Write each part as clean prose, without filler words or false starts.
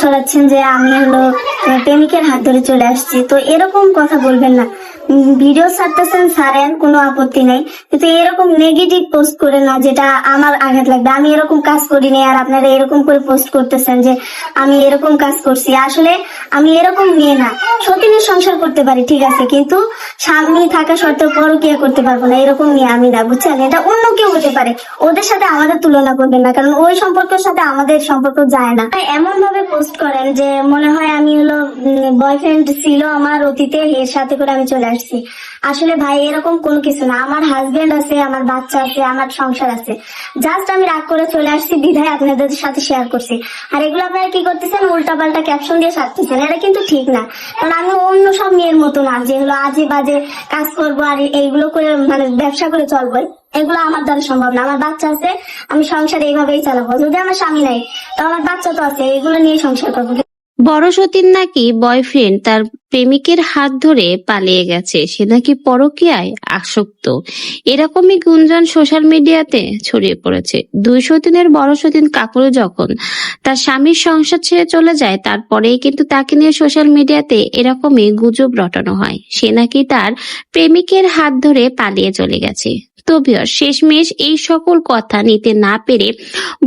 ছড়াচ্ছেন যে আমি হলো প্রেমিকের হাত ধরে চলে আসছি। তো এরকম কথা বলবেন না। ভিডিও ছাড়তেছেন ছাড়েন, কোনো আপত্তি নেই, কিন্তু এরকম নেগেটিভ পোস্ট করে না যেটা আমার আঘাত লাগবে। আমি এরকম কাজ করিনি, আর আপনারা এরকম করে পোস্ট করতেছেন যে আমি এরকম কাজ করছি। আসলে আমি এরকম মেয়ে না। সতীনের সংসার করতে পারি ঠিক আছে, কিন্তু স্বামী থাকা সত্ত্বেও পরকিয়া করতে পারবো না, এরকম মেয়ে আমি না, বুঝছেন? এটা অন্য কেউ হতে পারে, ওদের সাথে আমাদের তুলনা করবেন না, কারণ ওই সম্পর্কের সাথে আমাদের সম্পর্ক যায় না। এমন ভাবে পোস্ট করেন যে মনে হয় আমি হলো বয়ফ্রেন্ড ছিল আমার অতীতে, এর সাথে করে আমি চলে আসছি। আসলে ভাই এরকম কোনো কিছু না। আমার হাজবেন্ড আছে, আমার বাচ্চা আছে, আমার সংসার আছে। জাস্ট আমি রাগ করে চলে আসছি বিধায় আপনাদের সাথে শেয়ার করছি। আর এগুলো আপনারা কি করতেছেন, উল্টা পাল্টা ক্যাপশন দিয়ে সারতেছেন, এটা কিন্তু ঠিক না। কারণ আমি অন্য সব মেয়ের মতো না যে হলো আজে বাজে কাজ করবো আর এইগুলো করে মানে ব্যবসা করে চলবো। এগুলো আমার দ্বারা সম্ভব না। আমার বাচ্চা আছে, আমি সংসার এইভাবেই চালাবো। যদি আমার স্বামী নাই তো আমার বাচ্চা তো আছে, এগুলো নিয়ে সংসার করবো। বড় সতীন নাকি বয়ফ্রেন্ড তার প্রেমিকের হাত ধরে পালিয়ে গেছে, সে নাকি পরকীয়ায় আসক্ত, এরকমই গুঞ্জন সোশ্যাল মিডিয়াতে ছড়িয়ে পড়েছে। দুই সতীনের বড় সতীন কাকুরু যখন তার স্বামীর সংসার ছেড়ে চলে যায়, তারপরেই কিন্তু তাকে নিয়ে সোশ্যাল মিডিয়াতে এরকমই গুজব রটানো হয়, সে নাকি তার প্রেমিকের হাত ধরে পালিয়ে চলে গেছে। তো ভিউয়ার্স, শেষমেশ এই সকল কথা নিতে না পেরে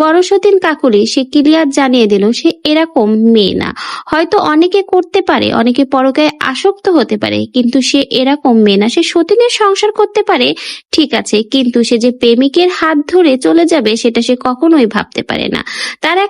বড় সতীন কাকুলি সে ক্লিয়ার জানিয়ে দিল সে এরকম মেয়ে না। হয়তো অনেকে করতে পারে, অনেকে পরকায় আসক্ত হতে পারে, কিন্তু সে এরকম মেয়ে না। সে সতীনের সংসার করতে পারে ঠিক আছে, কিন্তু সে যে প্রেমিকের হাত ধরে চলে যাবে সেটা সে কখনোই ভাবতে পারে না। তার